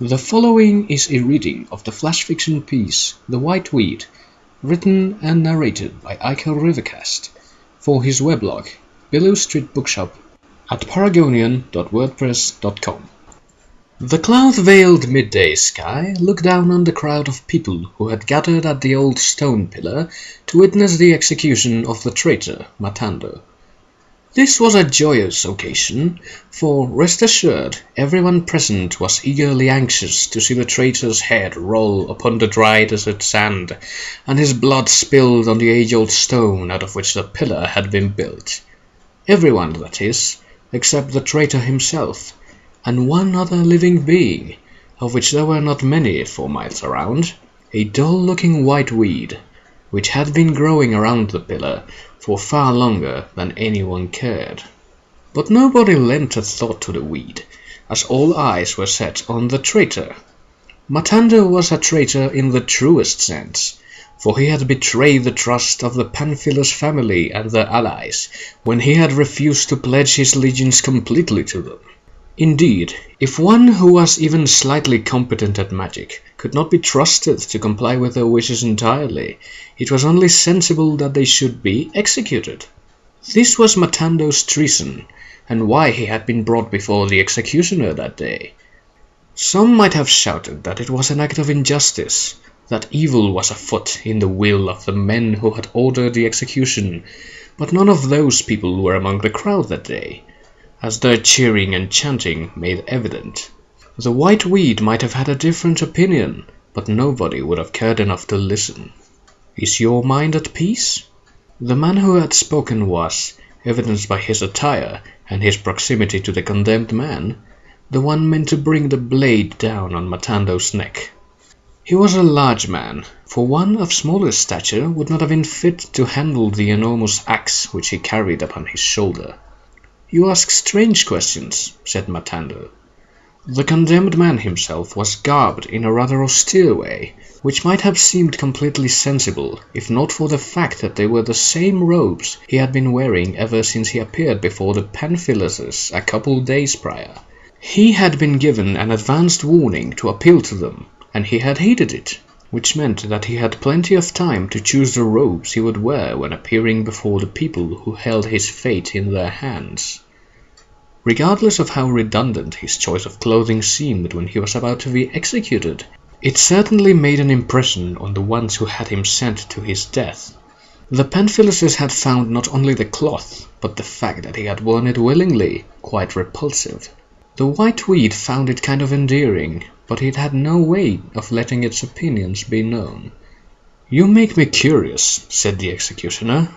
The following is a reading of the flash fiction piece The White Weed, written and narrated by Iker Rivercast for his weblog, Billow Street Bookshop, at paragonian.wordpress.com. The cloud-veiled midday sky looked down on the crowd of people who had gathered at the old stone pillar to witness the execution of the traitor Matando. This was a joyous occasion, for, rest assured, everyone present was eagerly anxious to see the traitor's head roll upon the dry desert sand, and his blood spilled on the age-old stone out of which the pillar had been built. Everyone, that is, except the traitor himself, and one other living being, of which there were not many 4 miles around, a dull-looking white weed, which had been growing around the pillar for far longer than anyone cared. But nobody lent a thought to the weed, as all eyes were set on the traitor. Matando was a traitor in the truest sense, for he had betrayed the trust of the Pamphilus family and their allies when he had refused to pledge his allegiance completely to them. Indeed, if one who was even slightly competent at magic could not be trusted to comply with their wishes entirely, it was only sensible that they should be executed. This was Matando's treason, and why he had been brought before the executioner that day. Some might have shouted that it was an act of injustice, that evil was afoot in the will of the men who had ordered the execution, but none of those people were among the crowd that day, as their cheering and chanting made evident. The white weed might have had a different opinion, but nobody would have cared enough to listen. Is your mind at peace? The man who had spoken was, evidenced by his attire and his proximity to the condemned man, the one meant to bring the blade down on Matando's neck. He was a large man, for one of smaller stature would not have been fit to handle the enormous axe which he carried upon his shoulder. "You ask strange questions," said Matando. The condemned man himself was garbed in a rather austere way, which might have seemed completely sensible if not for the fact that they were the same robes he had been wearing ever since he appeared before the Pamphiluses a couple days prior. He had been given an advanced warning to appeal to them, and he had heeded it, which meant that he had plenty of time to choose the robes he would wear when appearing before the people who held his fate in their hands. Regardless of how redundant his choice of clothing seemed when he was about to be executed, it certainly made an impression on the ones who had him sent to his death. The Pamphiluses had found not only the cloth, but the fact that he had worn it willingly, quite repulsive. The white weed found it kind of endearing, but it had no way of letting its opinions be known. "You make me curious," said the executioner.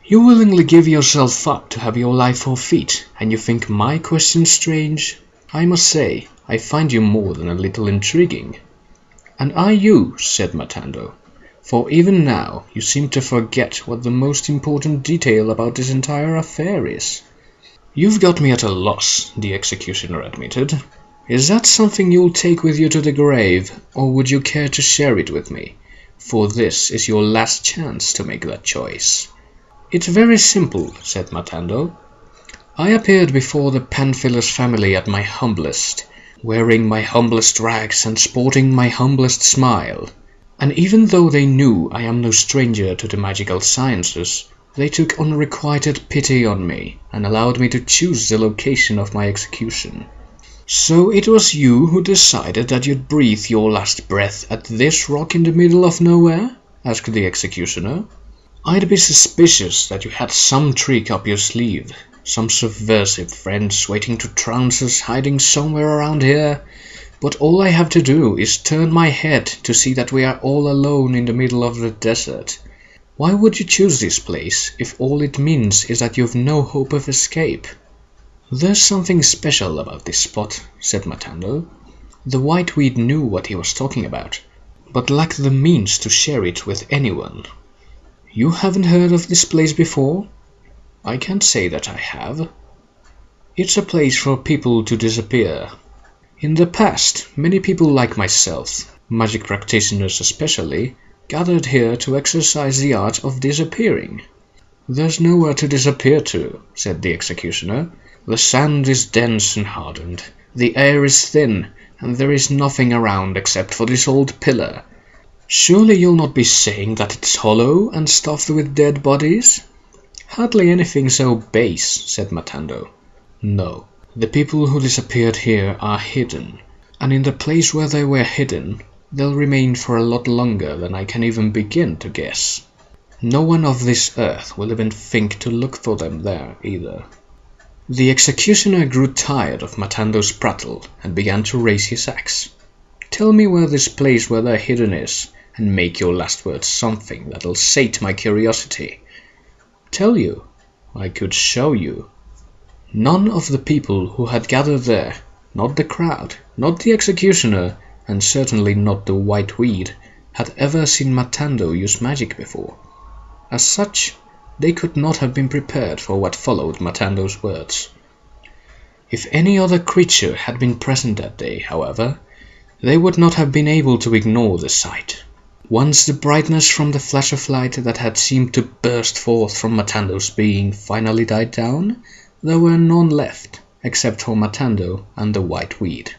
"You willingly give yourself up to have your life forfeit, and you think my question strange? I must say, I find you more than a little intriguing." "And are you?" said Matando, "for even now you seem to forget what the most important detail about this entire affair is." "You've got me at a loss," the executioner admitted. "Is that something you'll take with you to the grave, or would you care to share it with me? For this is your last chance to make that choice." "It's very simple," said Matando. "I appeared before the Pamphilus family at my humblest, wearing my humblest rags and sporting my humblest smile, and even though they knew I am no stranger to the magical sciences, they took unrequited pity on me and allowed me to choose the location of my execution." "So it was you who decided that you'd breathe your last breath at this rock in the middle of nowhere?" asked the executioner. "I'd be suspicious that you had some trick up your sleeve, some subversive friends waiting to trounce us hiding somewhere around here, but all I have to do is turn my head to see that we are all alone in the middle of the desert. Why would you choose this place if all it means is that you've no hope of escape?" "There's something special about this spot," said Matando. The white weed knew what he was talking about, but lacked the means to share it with anyone. "You haven't heard of this place before?" "I can't say that I have." "It's a place for people to disappear. In the past, many people like myself, magic practitioners especially, gathered here to exercise the art of disappearing." "There's nowhere to disappear to," said the executioner. "The sand is dense and hardened, the air is thin, and there is nothing around except for this old pillar. Surely you'll not be saying that it's hollow and stuffed with dead bodies?" "Hardly anything so base," said Matando. "No, the people who disappeared here are hidden, and in the place where they were hidden, they'll remain for a lot longer than I can even begin to guess. No one of this earth will even think to look for them there, either." The executioner grew tired of Matando's prattle and began to raise his axe. "Tell me where this place where they're hidden is, and make your last words something that'll sate my curiosity." "Tell you? I could show you." None of the people who had gathered there, not the crowd, not the executioner, and certainly not the white weed, had ever seen Matando use magic before. As such, they could not have been prepared for what followed Matando's words. If any other creature had been present that day, however, they would not have been able to ignore the sight. Once the brightness from the flash of light that had seemed to burst forth from Matando's being finally died down, there were none left, except for Matando and the white weed.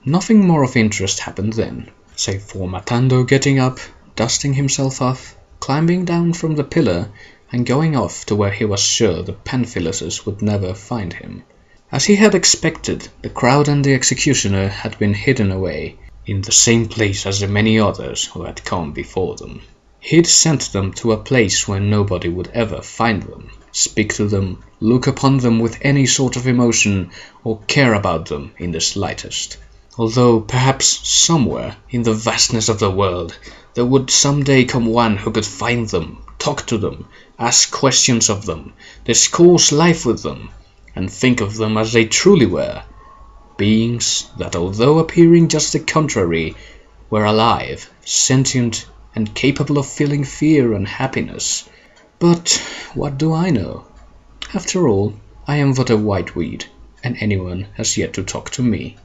Nothing more of interest happened then, save for Matando getting up, dusting himself off, climbing down from the pillar, and going off to where he was sure the Panphiloses would never find him. As he had expected, the crowd and the executioner had been hidden away, in the same place as the many others who had come before them. He'd sent them to a place where nobody would ever find them, speak to them, look upon them with any sort of emotion, or care about them in the slightest. Although perhaps somewhere in the vastness of the world there would some day come one who could find them, talk to them, ask questions of them, discourse life with them, and think of them as they truly were, beings that, although appearing just the contrary, were alive, sentient, and capable of feeling fear and happiness. But what do I know? After all, I am but a white weed, and anyone has yet to talk to me.